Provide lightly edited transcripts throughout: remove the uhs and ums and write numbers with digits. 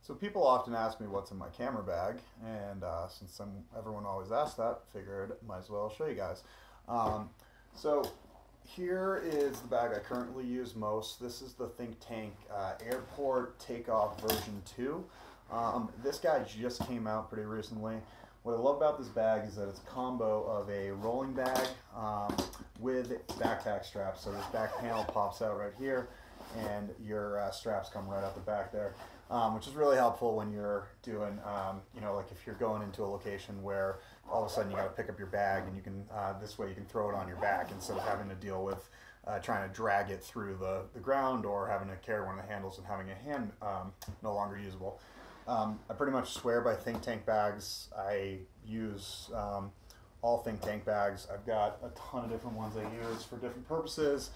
So people often ask me what's in my camera bag, and since everyone always asks that, figured might as well show you guys. Um, so here is the bag I currently use most. This is the Think Tank Airport Takeoff version 2. This guy just came out pretty recently. What I love about this bag is that it's a combo of a rolling bag with backpack straps. So this back panel pops out right here, and your straps come right out the back there, which is really helpful when you're doing, like if you're going into a location where all of a sudden you got to pick up your bag, and you can this way you can throw it on your back instead of having to deal with trying to drag it through the ground, or having to carry one of the handles and having a hand no longer usable. I pretty much swear by Think Tank bags. I use all Think Tank bags. I've got a ton of different ones I use for different purposes.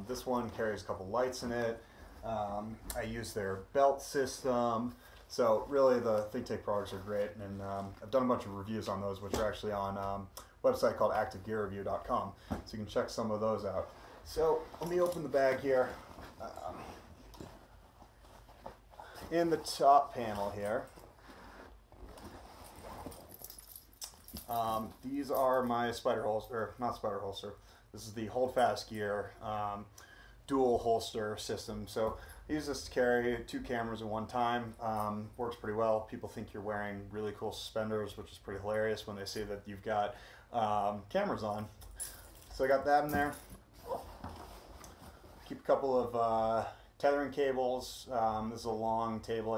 This one carries a couple lights in it. I use their belt system. So really the Think Tank products are great, and I've done a bunch of reviews on those, which are actually on a website called activegearreview.com, so you can check some of those out. So let me open the bag here. In the top panel here, these are my spider holster, not spider holster. This is the Hold Fast Gear dual holster system. So I use this to carry 2 cameras at one time. Works pretty well. People think you're wearing really cool suspenders, which is pretty hilarious when they see that you've got cameras on. So I got that in there. Keep a couple of tethering cables. This is a long cable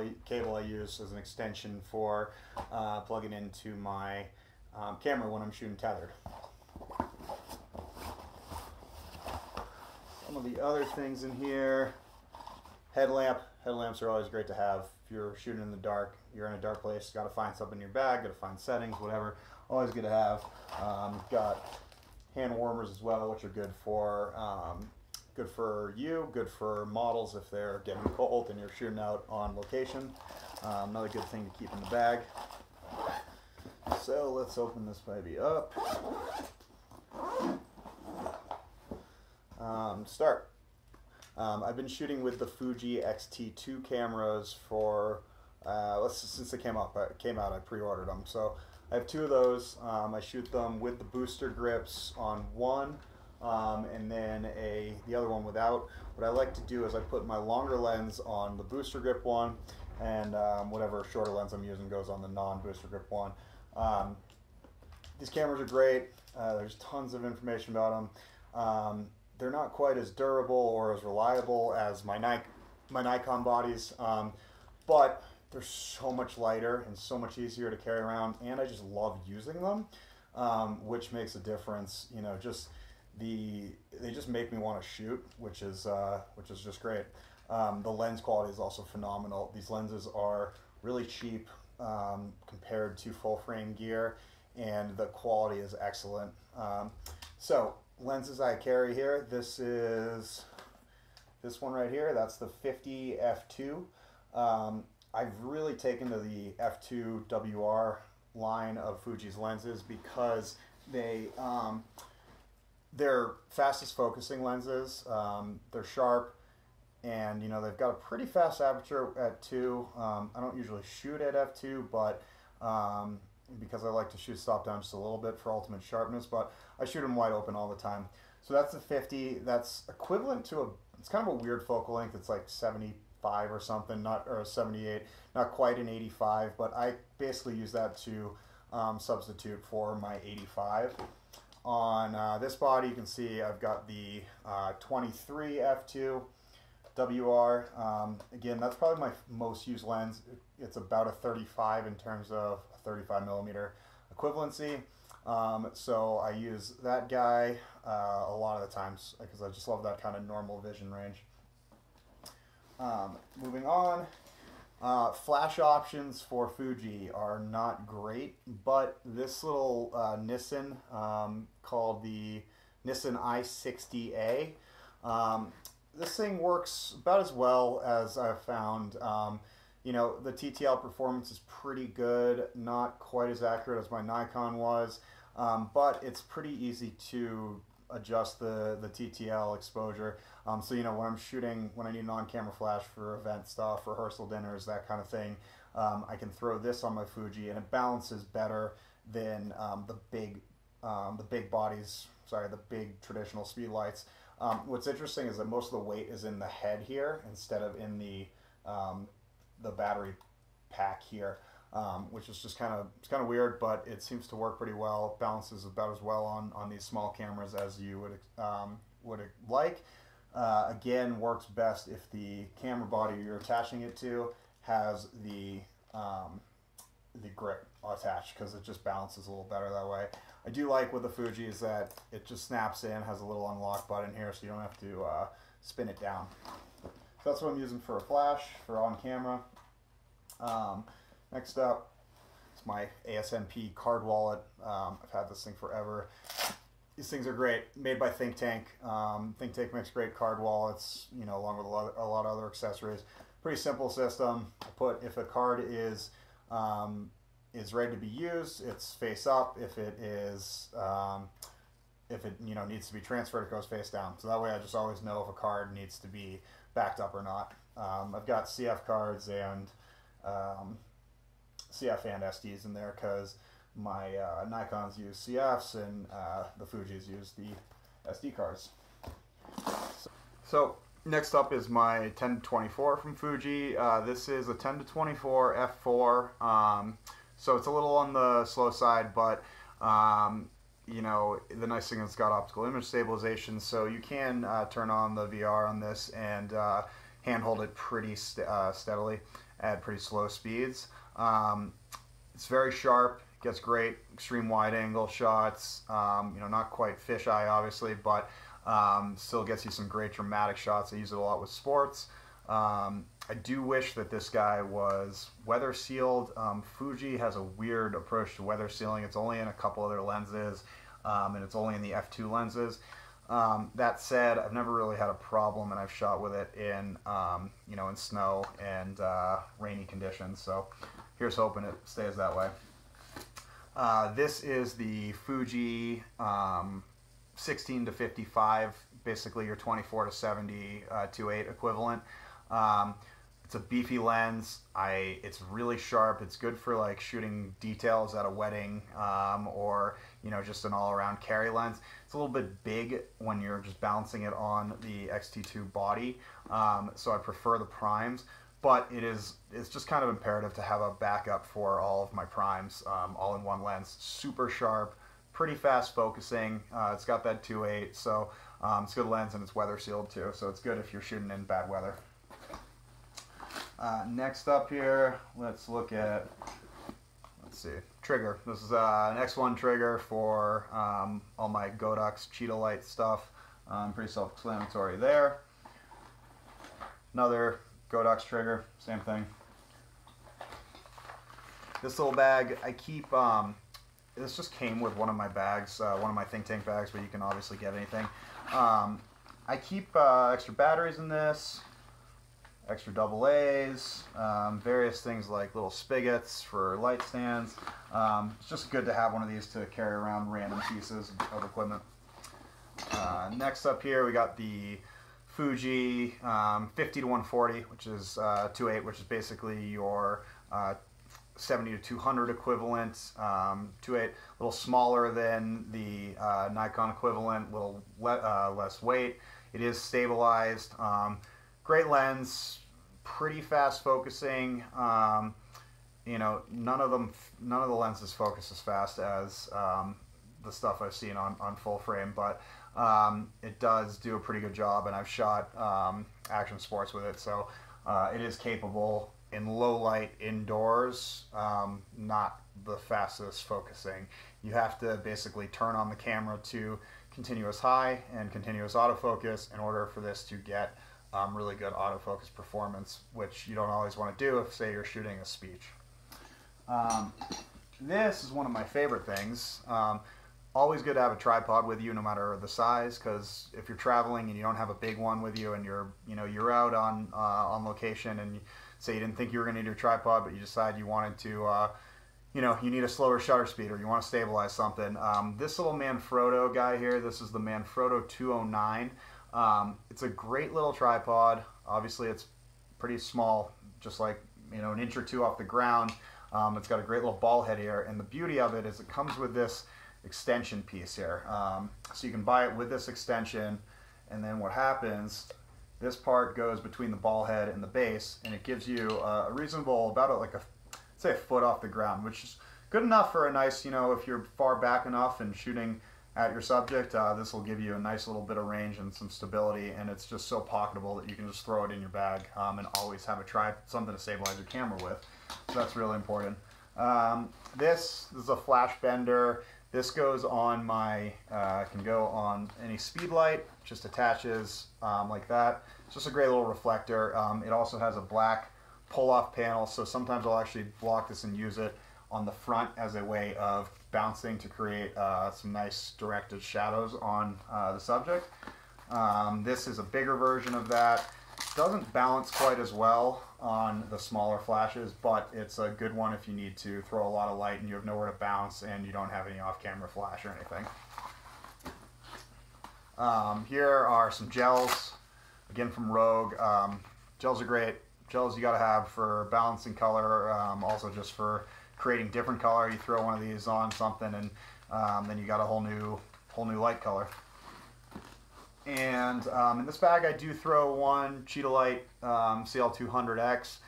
I use as an extension for plugging into my camera when I'm shooting tethered. Some of the other things in here: headlamp. Headlamps are always great to have if you're shooting in the dark. You're in a dark place, got to find something in your bag, got to find settings, whatever. Always good to have. Got hand warmers as well, which are good for you, good for models if they're getting cold and you're shooting out on location. Another good thing to keep in the bag. So let's open this baby up. Start. I've been shooting with the Fuji X-T2 cameras for since they came out. I pre-ordered them, so I have 2 of those. I shoot them with the booster grips on one, and then the other one without. What I like to do is I put my longer lens on the booster grip one, and whatever shorter lens I'm using goes on the non-booster grip one. These cameras are great. There's tons of information about them. They're not quite as durable or as reliable as my Nikon bodies, but they're so much lighter and so much easier to carry around, and I just love using them, which makes a difference. They just make me want to shoot, which is just great. The lens quality is also phenomenal. These lenses are really cheap compared to full frame gear, and the quality is excellent. So lenses I carry here, this is this one right here. That's the 50 f2. I've really taken to the f2 WR line of Fuji's lenses because they're fastest focusing lenses. They're sharp, and they've got a pretty fast aperture at 2. I don't usually shoot at f2, but because I like to shoot stop down just a little bit for ultimate sharpness, but I shoot them wide open all the time. So that's the 50. That's equivalent to it's kind of a weird focal length. It's like 75 or something, or 78, not quite an 85, but I basically use that to substitute for my 85. On this body, you can see I've got the 23 f2 WR. Again, that's probably my most used lens. It's about a 35 in terms of a 35 millimeter equivalency. So I use that guy a lot of the times because I just love that kind of normal vision range. Moving on, flash options for Fuji are not great, but this little Nissan called the Nissan i60A, this thing works about as well as I've found. The TTL performance is pretty good, not quite as accurate as my Nikon was, but it's pretty easy to adjust the TTL exposure. So you know, when I'm shooting, when I need an on-camera flash for event stuff, rehearsal dinners, that kind of thing, I can throw this on my Fuji, and it balances better than the big bodies. Sorry, the big traditional speed lights. What's interesting is that most of the weight is in the head here instead of in the battery pack here, which is just it's kind of weird, but it seems to work pretty well. Balances about as well on these small cameras as you would like. Again, works best if the camera body you're attaching it to has the grip attached, because it just balances a little better that way. I do like with the Fuji is that it just snaps in, has a little unlock button here, so you don't have to spin it down. So that's what I'm using for a flash, for on camera. Next up, it's my ASMP card wallet. I've had this thing forever. These things are great, made by Think Tank. Think Tank makes great card wallets, you know, along with a lot of other accessories. Pretty simple system. I put, if a card is ready to be used, it's face up. If it you know needs to be transferred, it goes face down. So that way I just always know if a card needs to be backed up or not. I've got CF cards and CF and SDs in there because my Nikons use CFs and the Fujis use the SD cards. So next up is my 10-24 from Fuji. This is a 10-24 f4. So it's a little on the slow side, but you know, the nice thing is it's got optical image stabilization, so you can turn on the VR on this and handhold it pretty steadily at pretty slow speeds. It's very sharp, gets great extreme wide angle shots. You know, not quite fisheye obviously, but still gets you some great dramatic shots. I use it a lot with sports. I do wish that this guy was weather sealed. Fuji has a weird approach to weather sealing. It's only in a couple other lenses, and it's only in the f2 lenses. That said, I've never really had a problem, and I've shot with it in you know, in snow and rainy conditions. So here's hoping it stays that way. This is the Fuji 16-55, basically your 24-70 2.8 equivalent. It's a beefy lens. It's really sharp. It's good for like shooting details at a wedding, or you know, just an all-around carry lens. It's a little bit big when you're just balancing it on the X-T2 body, so I prefer the primes. But it's just kind of imperative to have a backup for all of my primes, all in one lens. Super sharp, pretty fast focusing. It's got that 2.8, so it's a good lens, and it's weather sealed too, so it's good if you're shooting in bad weather. Next up here, let's look at, let's see, trigger. This is an X1 trigger for all my Godox Cheetah Light stuff. Pretty self-explanatory there. Another Godox trigger, same thing. This little bag, I keep, this just came with one of my bags, one of my Think Tank bags, but you can obviously get anything. I keep extra batteries in this, extra AA's, various things like little spigots for light stands. It's just good to have one of these to carry around random pieces of equipment. Next up here we got the Fuji 50-140, which is 2.8, which is basically your 70-200 equivalent. 2.8, a little smaller than the Nikon equivalent, a little less weight. It is stabilized. Great lens, pretty fast focusing. You know, none of the lenses focus as fast as the stuff I've seen on full frame, but it does do a pretty good job, and I've shot action sports with it, so it is capable in low light indoors, not the fastest focusing. You have to basically turn on the camera to continuous high and continuous autofocus in order for this to get really good autofocus performance, which you don't always want to do if, say, you're shooting a speech. This is one of my favorite things. Always good to have a tripod with you, no matter the size, because if you're traveling and you don't have a big one with you, and you're out on location, and say you didn't think you were going to need a tripod, but you decide you wanted to you know, you need a slower shutter speed or you want to stabilize something. This little Manfrotto guy here, this is the Manfrotto 209. It's a great little tripod. Obviously, it's pretty small, just like, you know, an inch or two off the ground. It's got a great little ball head here, and the beauty of it is it comes with this extension piece here. So you can buy it with this extension, and then what happens, this part goes between the ball head and the base, and it gives you a reasonable, about like say a foot off the ground, which is good enough for a nice, you know, if you're far back enough and shooting at your subject, this will give you a nice little bit of range and some stability, and it's just so pocketable that you can just throw it in your bag and always have something to stabilize your camera with. So that's really important. This is a flash bender. This goes on my, can go on any speed light, just attaches like that. It's just a great little reflector. It also has a black pull-off panel, so sometimes I'll actually block this and use it on the front as a way of bouncing to create some nice directed shadows on the subject. This is a bigger version of that. Doesn't balance quite as well on the smaller flashes, but it's a good one if you need to throw a lot of light and you have nowhere to bounce and you don't have any off-camera flash or anything. Here are some gels, again from Rogue. Gels are great. Gels you gotta have for balancing color, also just for creating different color. You throw one of these on something and then you got a whole new light color. And in this bag I do throw one Cheetah Light CL200X.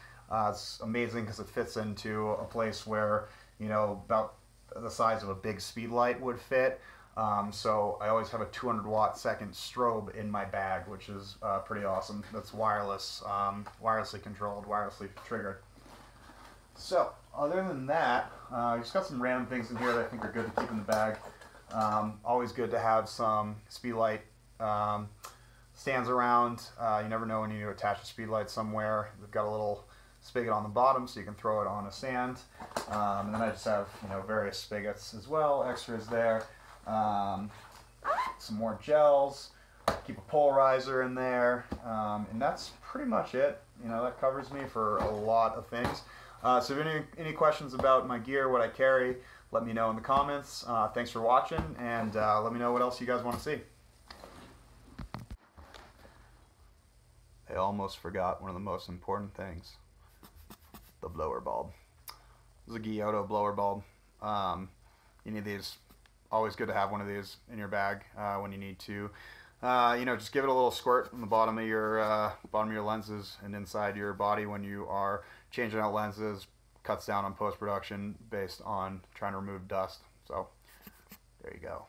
It's amazing because it fits into a place where, you know, about the size of a big speed light would fit. So I always have a 200 watt second strobe in my bag, which is pretty awesome. That's wireless, wirelessly controlled, wirelessly triggered. So other than that, I just got some random things in here that I think are good to keep in the bag. Always good to have some speed light stands around. You never know when you need to attach a speed light somewhere. We've got a little spigot on the bottom so you can throw it on a stand. And then I just have, you know, various spigots as well, extras there. Some more gels, keep a polarizer in there, and that's pretty much it. You know, that covers me for a lot of things. So if you have any questions about my gear, what I carry, let me know in the comments. Thanks for watching, and let me know what else you guys want to see. I almost forgot one of the most important things. The blower bulb. This is a Giotto blower bulb. You need these. Always good to have one of these in your bag when you need to, you know, just give it a little squirt on the bottom of your lenses and inside your body when you are changing out lenses. Cuts down on post-production based on trying to remove dust. So there you go.